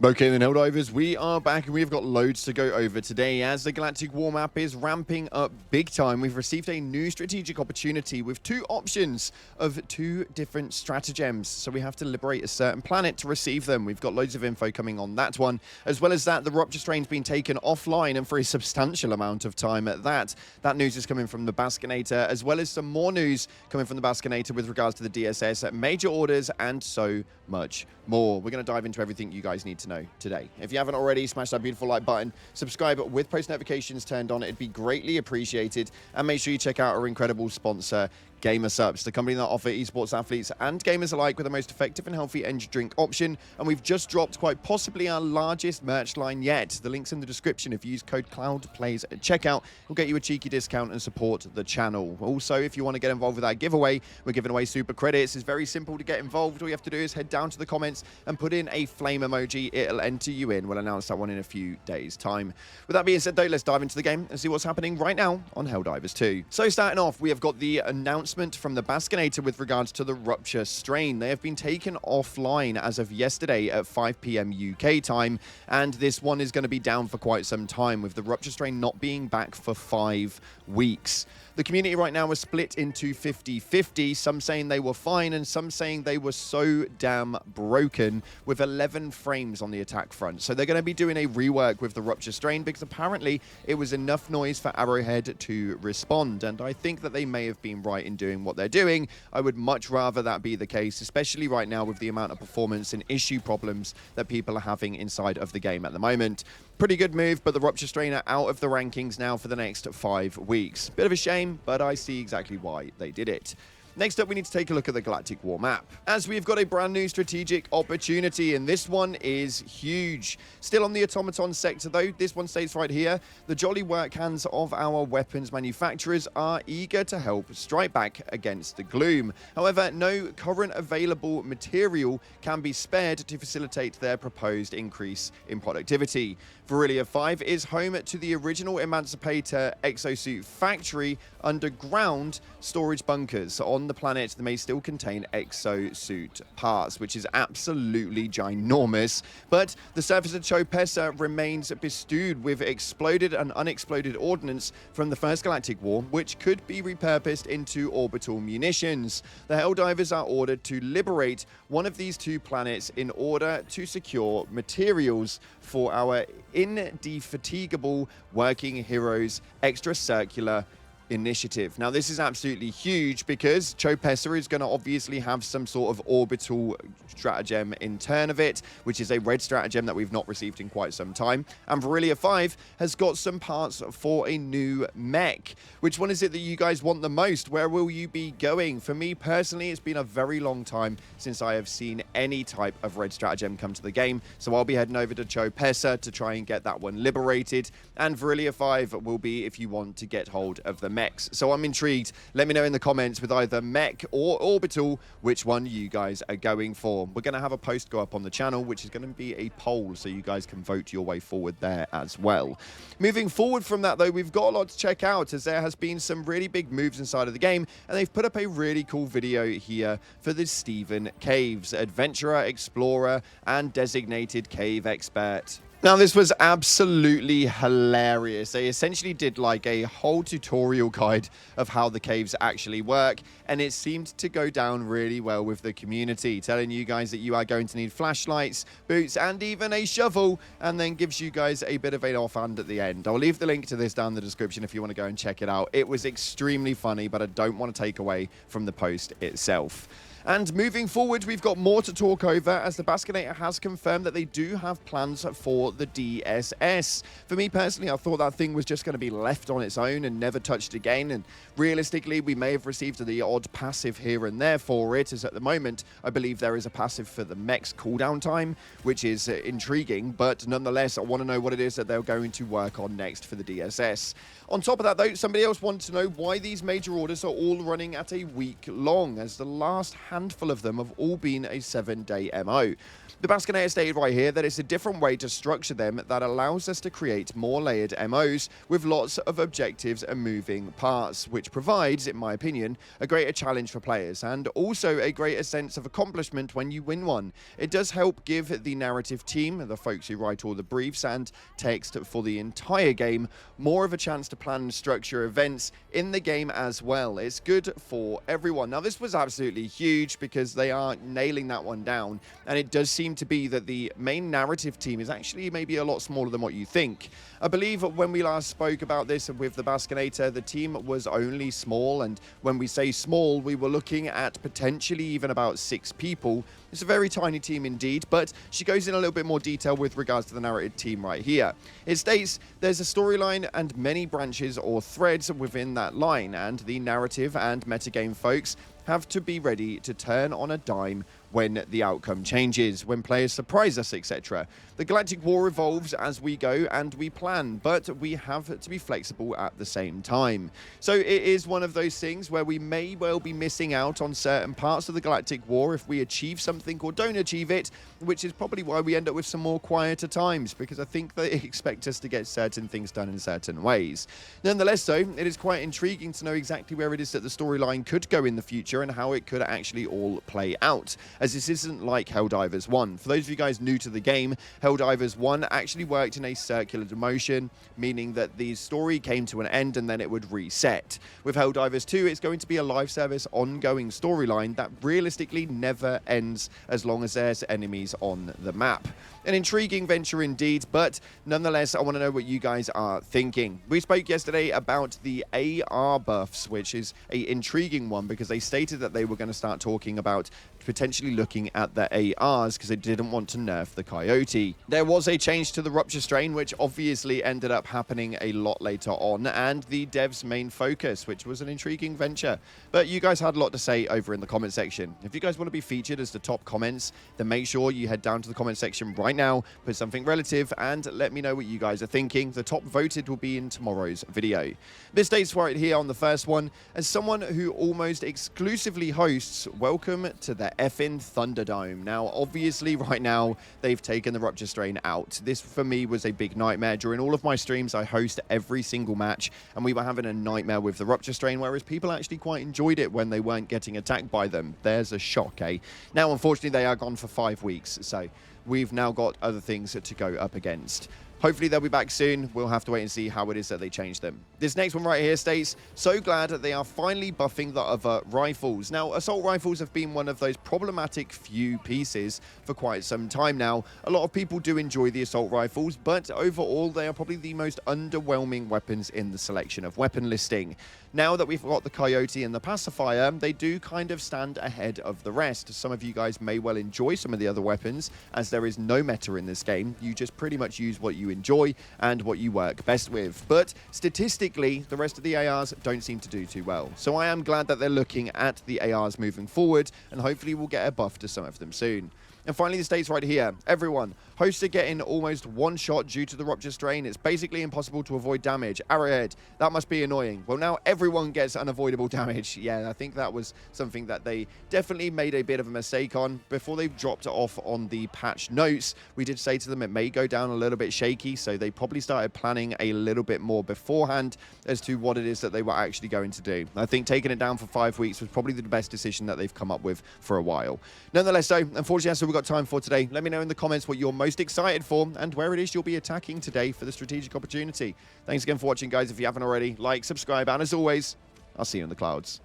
Okay then, Helldivers, we are back and we've got loads to go over today as the Galactic War map is ramping up big time. We've received a new strategic opportunity with two options of two different stratagems. So we have to liberate a certain planet to receive them. We've got loads of info coming on that one. As well as that, the Rupture strain's been taken offline and for a substantial amount of time at that. That news is coming from the Baskinator, as well as some more news coming from the Baskinator with regards to the DSS, major orders, and so much more. We're going to dive into everything you guys need to know today. If you haven't already, smash that beautiful like button, subscribe with post notifications turned on. It'd be greatly appreciated. And make sure you check out our incredible sponsor, GamerSupps, the company that offer esports athletes and gamers alike with the most effective and healthy energy drink option. And we've just dropped quite possibly our largest merch line yet. The link's in the description. If you use code CloudPlays at checkout, we'll get you a cheeky discount and support the channel. Also, if you want to get involved with our giveaway, we're giving away super credits. It's very simple to get involved. All you have to do is head down to the comments and put in a flame emoji. It'll enter you in. We'll announce that one in a few days' time. With that being said, though, let's dive into the game and see what's happening right now on Helldivers 2. So starting off, we have got the announcement from the Baskinator with regards to the Rupture strain. They have been taken offline as of yesterday at 5 PM UK time, and this one is going to be down for quite some time, with the Rupture strain not being back for 5 weeks. The community right now is split into 50-50, some saying they were fine and some saying they were so damn broken, with 11 frames on the attack front. So they're going to be doing a rework with the Rupture strain because apparently it was enough noise for Arrowhead to respond, and I think that they may have been right in doing what they're doing. I would much rather that be the case, especially right now with the amount of performance and issue problems that people are having inside of the game at the moment. Pretty good move, but the Rupture strain are out of the rankings now for the next 5 weeks. Bit of a shame, but I see exactly why they did it. Next up, we need to take a look at the Galactic War map, as we've got a brand new strategic opportunity, and this one is huge. Still on the automaton sector, though, this one stays right here. The jolly work hands of our weapons manufacturers are eager to help strike back against the gloom. However, no current available material can be spared to facilitate their proposed increase in productivity. Virillia 5 is home to the original Emancipator exosuit factory underground storage bunkers on the planet that may still contain exosuit parts, which is absolutely ginormous. But the surface of Chopessa remains bestowed with exploded and unexploded ordnance from the First Galactic War, which could be repurposed into orbital munitions. The Helldivers are ordered to liberate one of these two planets in order to secure materials for our indefatigable working heroes extracircular initiative. Now, this is absolutely huge because Chopessa is going to obviously have some sort of orbital stratagem in turn of it, which is a red stratagem that we've not received in quite some time. And Virillia 5 has got some parts for a new mech. Which one is it that you guys want the most? Where will you be going? For me personally, it's been a very long time since I have seen any type of red stratagem come to the game, so I'll be heading over to Chopessa to try and get that one liberated. And Virillia 5 will be if you want to get hold of the mechs. So I'm intrigued. Let me know in the comments with either mech or orbital which one you guys are going for. We're going to have a post go up on the channel, which is going to be a poll, so you guys can vote your way forward there as well. Moving forward from that, though, we've got a lot to check out, as there has been some really big moves inside of the game, and they've put up a really cool video here for the Stephen Caves, adventurer, explorer, and designated cave expert. Now, this was absolutely hilarious. They essentially did like a whole tutorial guide of how the caves actually work, and it seemed to go down really well with the community, telling you guys that you are going to need flashlights, boots, and even a shovel, and then gives you guys a bit of an offhand at the end. I'll leave the link to this down in the description if you want to go and check it out. It was extremely funny, but I don't want to take away from the post itself. And moving forward, we've got more to talk over, as the Baskinator has confirmed that they do have plans for the DSS. For me personally, I thought that thing was just going to be left on its own and never touched again, and realistically, we may have received the odd passive here and there for it, as at the moment, I believe there is a passive for the mech's cooldown time, which is intriguing, but nonetheless, I want to know what it is that they're going to work on next for the DSS. On top of that, though, somebody else wanted to know why these major orders are all running at a week long, as the last handful of them have all been a 7-day MO. The Baskonator stated right here that it's a different way to structure them that allows us to create more layered MOs with lots of objectives and moving parts, which provides, in my opinion, a greater challenge for players and also a greater sense of accomplishment when you win one. It does help give the narrative team, the folks who write all the briefs and text for the entire game, more of a chance to plan and structure events in the game as well. It's good for everyone. Now, this was absolutely huge because they are nailing that one down, and it does seem to be that the main narrative team is actually maybe a lot smaller than what you think. I believe when we last spoke about this with the Baskonator, the team was only small, and when we say small, we were looking at potentially even about 6 people. It's a very tiny team indeed, but she goes in a little bit more detail with regards to the narrative team right here. It states there's a storyline and many branches or threads within that line, and the narrative and metagame folks have to be ready to turn on a dime when the outcome changes, when players surprise us, etc. The Galactic War evolves as we go and we plan, but we have to be flexible at the same time. So it is one of those things where we may well be missing out on certain parts of the Galactic War if we achieve something or don't achieve it, which is probably why we end up with some more quieter times, because I think they expect us to get certain things done in certain ways. Nonetheless, though, it is quite intriguing to know exactly where it is that the storyline could go in the future and how it could actually all play out, as this isn't like Helldivers 1. For those of you guys new to the game, Helldivers 1 actually worked in a circular motion, meaning that the story came to an end and then it would reset. With Helldivers 2, it's going to be a live service ongoing storyline that realistically never ends as long as there's enemies on the map. An intriguing venture indeed, but nonetheless, I want to know what you guys are thinking. We spoke yesterday about the AR buffs, which is an intriguing one because they stated that they were going to start talking about potentially looking at the ARs because they didn't want to nerf the Coyote. There was a change to the Rupture strain, which obviously ended up happening a lot later on, and the devs' main focus, which was an intriguing venture. But you guys had a lot to say over in the comment section. If you guys want to be featured as the top comments, then make sure you head down to the comment section right now, put something relative, and let me know what you guys are thinking. The top voted will be in tomorrow's video. This states right here on the first one, as someone who almost exclusively hosts, welcome to the effing Thunderdome. Now, obviously, right now, they've taken the Rupture strain out. This, for me, was a big nightmare. During all of my streams, I host every single match, and we were having a nightmare with the Rupture strain, whereas people actually quite enjoyed it when they weren't getting attacked by them. There's a shock, eh? Now, unfortunately, they are gone for 5 weeks, so we've now got other things to go up against. Hopefully they'll be back soon. We'll have to wait and see how it is that they change them. This next one right here states, so glad that they are finally buffing the other rifles. Now, assault rifles have been one of those problematic few pieces for quite some time now. A lot of people do enjoy the assault rifles, but overall they are probably the most underwhelming weapons in the selection of weapon listing. Now that we've got the Coyote and the Pacifier, they do kind of stand ahead of the rest. Some of you guys may well enjoy some of the other weapons, as there is no meta in this game. You just pretty much use what you enjoy and what you work best with. But statistically, the rest of the ARs don't seem to do too well. So I am glad that they're looking at the ARs moving forward, and hopefully we'll get a buff to some of them soon. And finally, the states right here, everyone, hosts are getting almost one shot due to the Rupture strain. It's basically impossible to avoid damage. Arrowhead, that must be annoying. Well, now everyone gets unavoidable damage. Yeah, I think that was something that they definitely made a bit of a mistake on. Before they dropped it off on the patch notes, we did say to them it may go down a little bit shaky, so they probably started planning a little bit more beforehand as to what it is that they were actually going to do. I think taking it down for 5 weeks was probably the best decision that they've come up with for a while. Nonetheless, though, unfortunately, that's all we've got time for today. Let me know in the comments what you're most excited for and where it is you'll be attacking today for the strategic opportunity. Thanks again for watching, guys. If you haven't already, like, subscribe, and as always, I'll see you in the clouds.